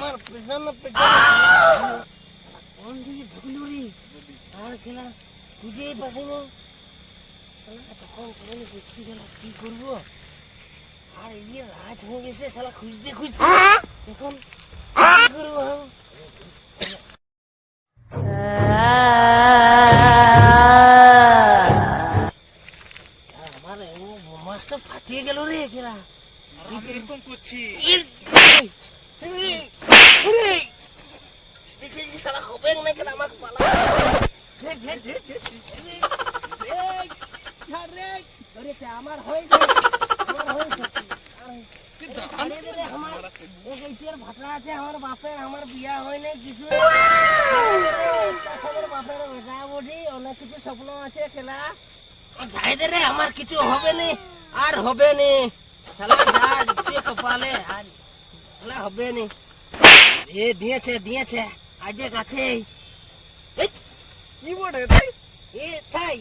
আমার পেছনে কোন দিকে ঢুকলো রে? আর খেলা খুঁজেই পাশে না, তখন দেখতে গেল কি করবো। আর এই রাত হয়ে গেছে, শালা খুঁজতে খুঁজতে এখন কি করবো আমার মাছটা ফাটিয়ে গেল রে খেলা। এরকম করছি শালা হবে না খেলা আমার পালা আমার হয়েছে ভাষা আছে। আমার বাপের আমার বিয়া হয় নাই কিছু, বাপের ভেসা বডি অনেক কিছু স্বপ্ন আছে খেলা। যাই দে রে, আমার কিছু হবে না আর হবে না খেলা, যা কপালে আর খেলা হবে না। এ দিয়েছে দিয়েছে আজ কাছে কি বটে তাই? এ তাই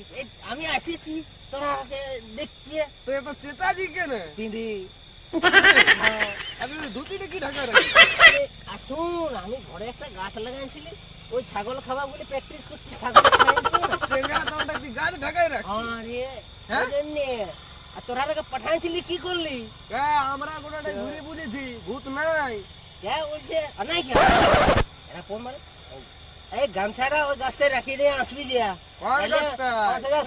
আমি আসিছি তোরা দেখতে। তো এত চেঁচাজি কেন? পিঁধি আরে ধুতিটা কি ঢাকা রে? আসুন, আমি ঘরে একটা গাছ লাগাইছিলি, ওই ছাগল খাওয়া বলে প্র্যাকটিস করছি। ছাগল চেঙ্গা তোমটা কি গাছ ঢাকায় রাখ? আরে হ্যাঁ? আর তোরা পাঠাইছিলি কি করলি? আমরা গোটাটা ঘুরে বুঝেছি ভূত নাই। কে বলছে নাই কে এরা ফোন মারে এই গামছাটা ওই গাছটা রাখি দিয়ে আসবি যে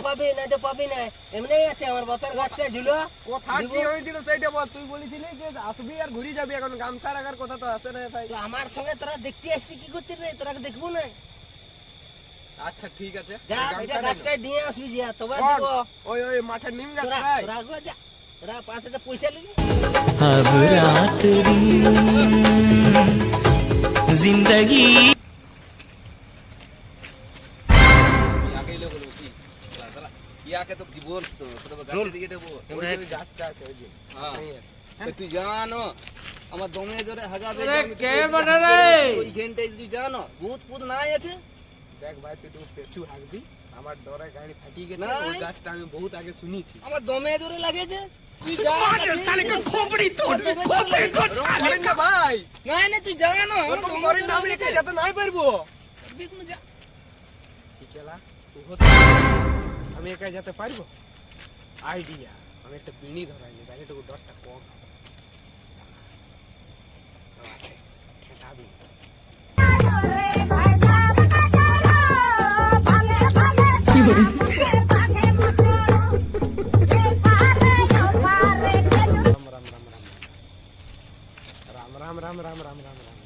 পাবি না তো পাবি না, এমনি আছে আমার বাপের গাছটা ঝুলো। কথা কি হয়েছিল সেইটা বল। তুই বলেছিলি যে আসবি আর ঘুরে যাবি, এখন গামছা রাখার কথা তো আসে না তাই। তো আমার সঙ্গে তোরা দেখতে আসছি কি করতে রে? তোরা দেখবো না? আচ্ছা ঠিক আছে, যা এটা গাছটা দিয়ে আসবি যে, তবে দিব। ওই ওই মাঠে নিম গাছটাই তোরা গো যা, তোরা পাঁচ হাজার পয়সা লিবি। अब रात्रि जिंदगी ইয়াকে তো কি বলতো গাছের দিকে দেবো গাছটা আছে ওই যে। হ্যাঁ তুই জানো আমার দমে ধরে হাজার কে বলে রে ওইখানটাই তুই জানো ভূত ফুত নাই আছে। দেখ ভাই তুই তো পেছু হাঁকবি, আমার ডরে গাড়ি ফাটিয়ে গেছে। ওই গাছটা আমি বহুত আগে শুনেছি, আমার দমে ধরে লাগেছে। তুই যা সালে কে খোপড়ি তোড় করেন না ভাই। নাই না তুই জানো ওরকম করেন না, আমি একা যেতে নাই পারবো। বিকুন যা কি খেলা তুই হতে, আমি একা যেতে পারবো? আইডিয়া, আমি একটা বিড়ি ধরাইনি তাহলে তো ডরটা কম আছে। ঠেকাবি राम राम राम राम राम राम राम।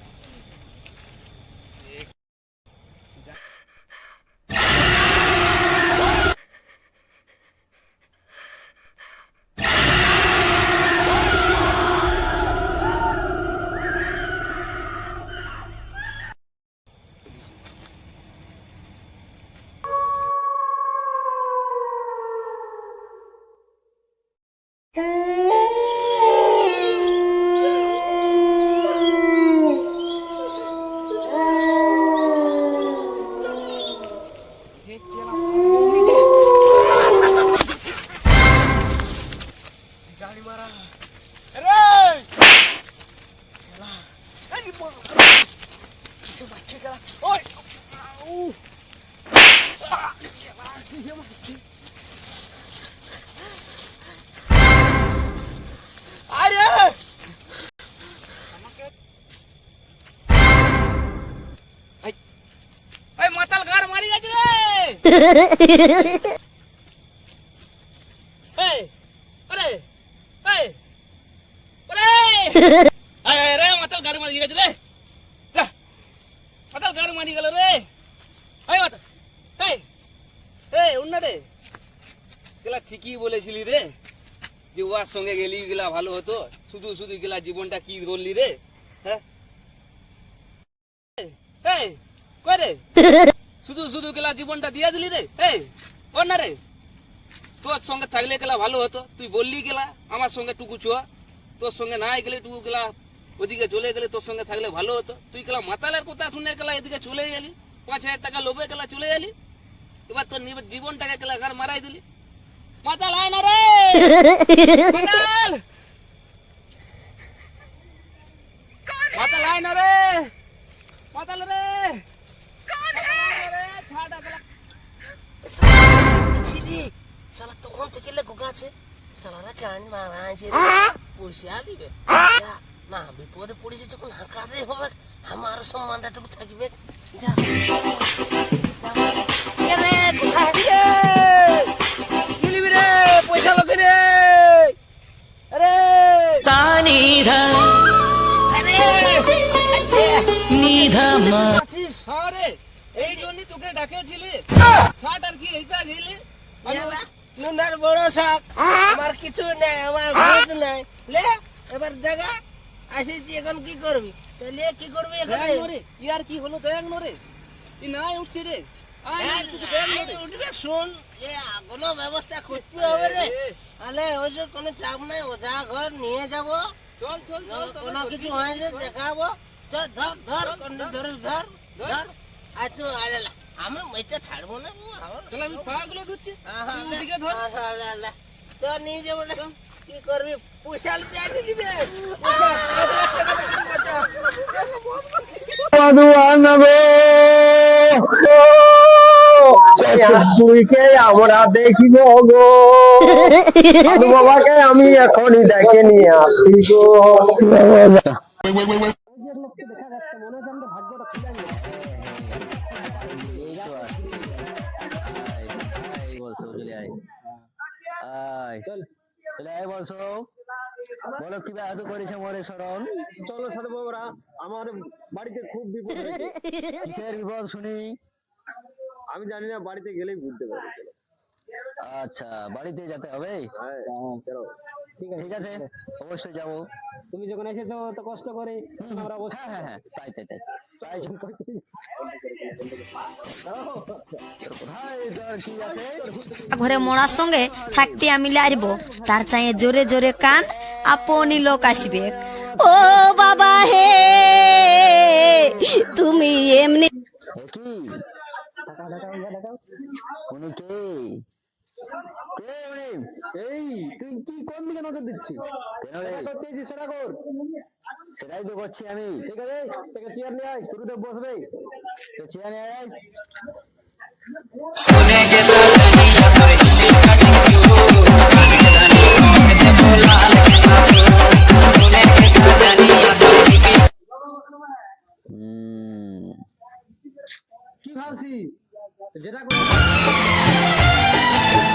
মাতাল গার মারি গেছে রে। এই আরে এই আরে আয় রে মাতাল গার মারি গেছে রে। যা মাতাল গার মারি গেল রে। এই মাতাল এই এই উন্না রে গেলা ঠিকই বলেছিলি রে যে ওর সঙ্গে গেলি গেলা ভালো হতো। শুধু শুধু গেলা জীবনটা কি করলি রে? হ্যাঁ এই কই রে শুধু শুধু গেলা জীবনটা দিয়ে দিলি রে। এই ওর না রে তোর সঙ্গে থাকলে গেলা ভালো হতো। তুই বললি গেলা আমার সঙ্গে টুকু ছোয়া, তোর সঙ্গে নাই গেলে টুকু গেলা ওদিকে চলে গেলে তোর সঙ্গে থাকলে ভালো হতো। তুই গেলা মাতালের কথা শুনে গেলা এদিকে চলে গেলি, 5,000 টাকা লোভে গেলা চলে গেলি। এবার তোর জীবনটাকে গেলা ঘর মারাই দিলি। মাতাল আয় না রে মাতাল, মাতাল আয় না রে মাতাল রে শালা তখন থেকে লেখক আছে শালারা কান মারাছে পয়সা দিবে না বিপদে পড়েছে যখন হাঁকাতে হবে আমার সম্মানটা টুকু থাকবে যা রে কোথায় রে মিলিবি রে পয়সা লোকে রে আরে সানিধা নিধামা আরে এই জন্যই তোকে ডাকেছিলি ছাট আর কি এইটা দিলি নুনার বড় শাক আমার কিছু নাই আমার ঘর নাই লে এবার জায়গা আসিছি এখন কি করবি তাহলে কি করবি এখানে ইয়ার কি হলো দেখ নরে ই নাই উঠছে রে আয় তুই দেখ নরে উঠবে শুন এ কোনো ব্যবস্থা করতে হবে রে আলে ওই যে কোনো চাপ নাই ওঝা ঘর নিয়ে যাব চল চল চল কোনো কিছু হয়েছে দেখাবো চল ধর ধর ধর ধর ধর আর তুই আলে আমি মেয়েটা ছাড়বো না চল আমি পাগুলো ধরছি হ্যাঁ তুই ওদিকে ধর তো নিয়ে যাবো না কি করবি পয়সা চাইতে দিবে তুইকে আমরা দেখিব গো সাধু বাবাকে আমি এখনই দেখে নিয়ে আসি গো বলো কি এত করেছে মরে শরণ চলো সাধু বাবারা আমার বাড়িতে খুব বিপদ হয়েছে কিসের বিপদ শুনি আমি জানি না বাড়িতে গেলেই বুঝতে পারবো আচ্ছা বাড়িতে যেতে হবে চলো ঠিক আছে অবশ্যই যাবো তুমি যখন এসেছো তো কষ্ট করে আমরা হ্যাঁ তাই তাই তাই তাই কি আছে ঘরে মরার সঙ্গে থাকতে আমি লারবো তার চাইয়ে জোরে জোরে কান আপনি লোক আসবে ও বাবা হে তুমি এমনি কি উনি কে কে উনি এই তুই কি কোন দিকে নজর দিচ্ছিস করতেছিস সেটা কর সেটাই তো করছি আমি ঠিক আছে তোকে চেয়ার নিয়ে আয় গুরুদেব বসবে চেয়ার নিয়ে আয় কি ভাবছি যেটা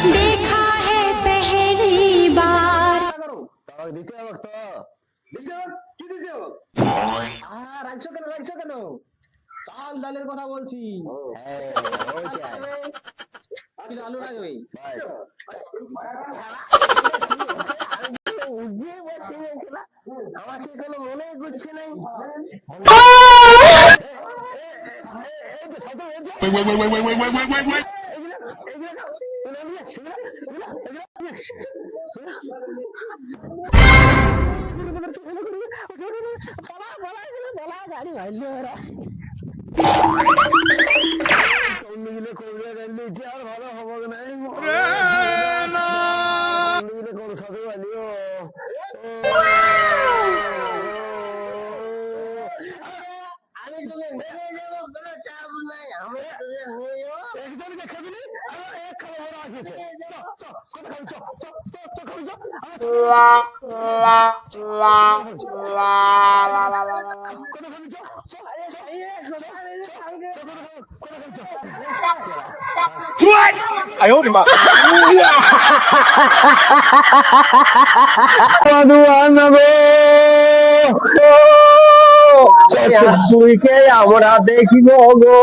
দেখা হে পেহলি বার করো তাহলে দিতে হবে তো দিতে হবে কি দিতে হবে রাখছো কেন চাল ডালের কথা বলছি আমি আলু রাখবি আমাকে কোনো মনে করছে নাই গাড়ি ভাইল ওরা আর ভালো হবে নাই কোনো সাথে ভালিও আমি তোকে মেরে যাবো কোনো চাপ নাই আমি তোকে নিয়ে যাবো একদম দেখা দিলি এক খাবার ওরা আসছে কত খাবি খাবি তুইকে আমরা দেখিব গো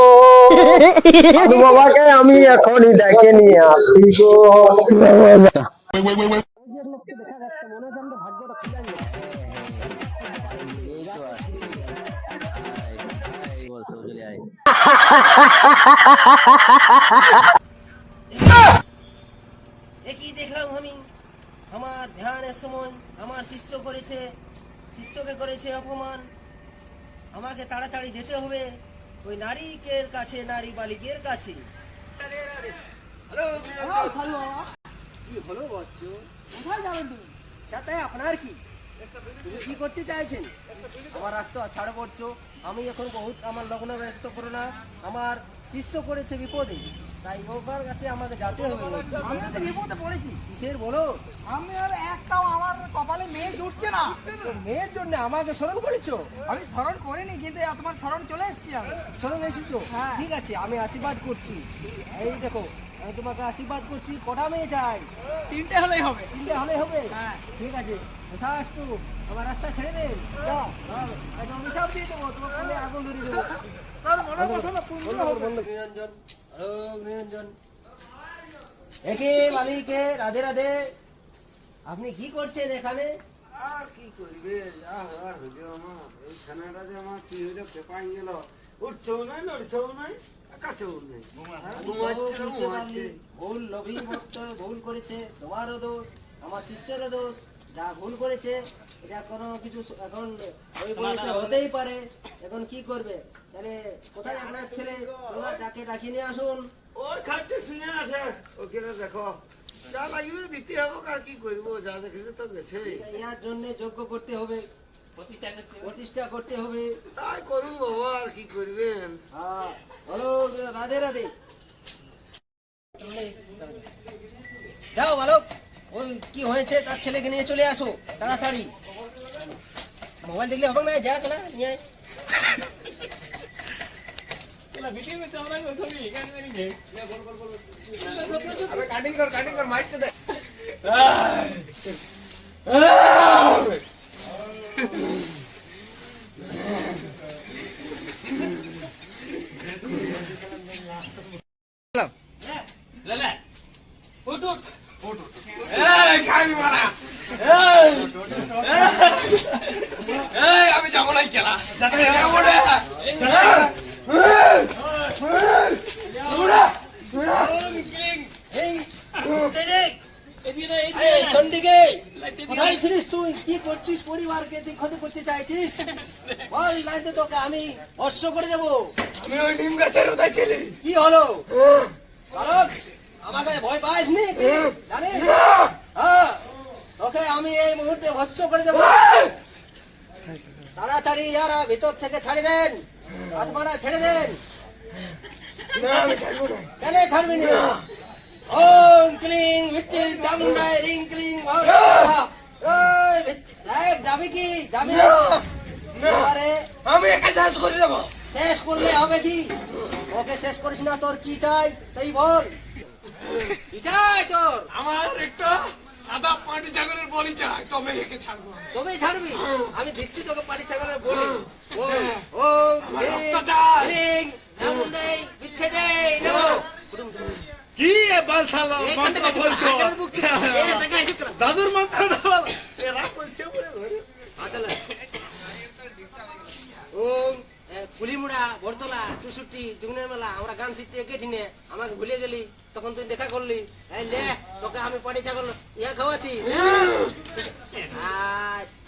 সাধু বাবাকে আমি এখনই দেখে নিয়ে আসি গো দেখা যাচ্ছে মনে হয় আমরা ভাগ্যটা খুলে কি দেখলাম আমি আমার ধ্যানের সময় আমার শিষ্যকে করেছে অপমান আমাকে তাড়াতাড়ি যেতে হবে ওই নারীকের কাছে নারী বালিকের কাছে সাথে আপনার কি তুমি কি করতে চাইছেন? আমার রাস্তা ছাড় করছো। আমি এখন বহুত আমার লগ্ন ব্যস্ত করো না, আমার শিষ্য করেছে বিপদে, তাই ওর কাছে আমাকে যেতে হবে। আমি তো বিপদে পড়েছি। কিসের বলো? আমি আর একটাও আমার কপালে মেয়ে জুটছে না। তো মেয়ের জন্য আমাকে স্মরণ করেছো? আমি স্মরণ করিনি, কিন্তু তোমার স্মরণ চলে এসেছি আমি। স্মরণ এসেছো? হ্যাঁ। ঠিক আছে, আমি আশীর্বাদ করছি। এই দেখো, আমি তোমাকে আশীর্বাদ করছি। কটা মেয়ে চাই? 3টে হলেই হবে। 3টে হলে হবে? হ্যাঁ। ঠিক আছে, কোথায় আসতো? আমার রাস্তা ছেড়ে দেন, যাও। একটা অভিশাপ দিয়ে দেবো, তোমার ফোনে আগুন ধরিয়ে দেবো। তার মনে বাসনা পূর্ণ হবে। নিরঞ্জন, আলোক নিরঞ্জন। একে বালিকে রাধে রাধে। আপনি কি করছেন এখানে? আর কি করবে, যা হওয়ার হইল আমার। এই খানাটা যে আমার কি হইলো, পেপাই গেল। উঠছেও নাই, নড়ছেও নাই, কাছেও নেই। ঘুমাচ্ছে, বুঝতে ঘুমাচ্ছে। পারলি, ভুল নবী ভক্ত ভুল করেছে, তোমারও দোষ, আমার শিষ্যেরও দোষ। যা ভুল করেছে এটা কোনো কিছু এখন ওই বয়সে হতেই পারে। এখন কি করবে? তাহলে কোথায় আপনার ছেলে? তোমার ডাকে ডাকিয়ে নিয়ে আসুন। ওর খাচ্ছে শুনে আসে, ওকে দেখো। যা লাগবে দিতে হবে, আর কি করবো, যা দেখেছে তো গেছে। ইয়ার জন্য যোগ্য করতে হবে, প্রতিষ্ঠা করতে হবে। তাই করুন বাবা, আর কি করবেন। হ্যাঁ, বলো রাধে রাধে। যাও বালক, ওই কি হয়েছে তার ছেলেকে নিয়ে চলে আসো তাড়াতাড়ি। মোবাইল দেখলে হবে না, যা খেলা নিয়ে আয়। আমি যাবো না খেলা। এই চন্ডিকে, কোথায় ছিলিস তুই? কি করছিস? পরিবারকে তুই ক্ষতি করতে চাইছিস? বল, নাই তো তোকে আমি অশ্ব করে দেবো। আমি ওই নিম গাছের ওটাই ছিলি। কি হলো বালক? আমাকে ভয় পাইস নি জানিস? হ্যাঁ, তোকে আমি এই মুহূর্তে ভস্ম করে দেবো। তাড়াতাড়ি ইয়ারা ভিতর থেকে ছাড়ি দেন, আত্মারা ছেড়ে দেন। কেন ছাড়বি না? ওম ক্লিং ভিত্তির চামড়ায় রিং ক্লিং যাবি কি? যাবি না? এবারে আমি একা শেষ করে দেবো। শেষ করলে হবে কি? ওকে শেষ করিস না, তোর কি চাই তাই বল। কি চাই তোর? আমার একটা সাদা পাটি ছাগলের বলি চাই, তবে একে ছাড়বো। তবে ছাড়বি? আমি দিচ্ছি তোকে পাটি ছাগলের বলি। কি বালছালো দাদুর মাথা পুলিমুড়া বরতলা 64 যুগনের মেলা আমরা গান শিখতে কেটিনে আমাকে ভুলে গেলি, তখন তুই দেখা করলি। এই লে, তোকে আমি পাটি ছাগল ইয়া খাওয়াচ্ছি।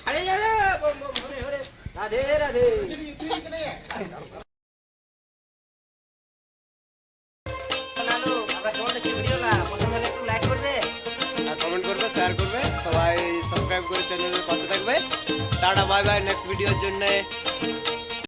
ছাড়ে যা রে, হরে হরে, রাধে রাধে। কমেন্ট করবে, শেয়ার করবে, সবাই সাবস্ক্রাইব করে চ্যানেলের পাশে থাকবে। Tata, bye bye. নেক্সট ভিডিওর জন্য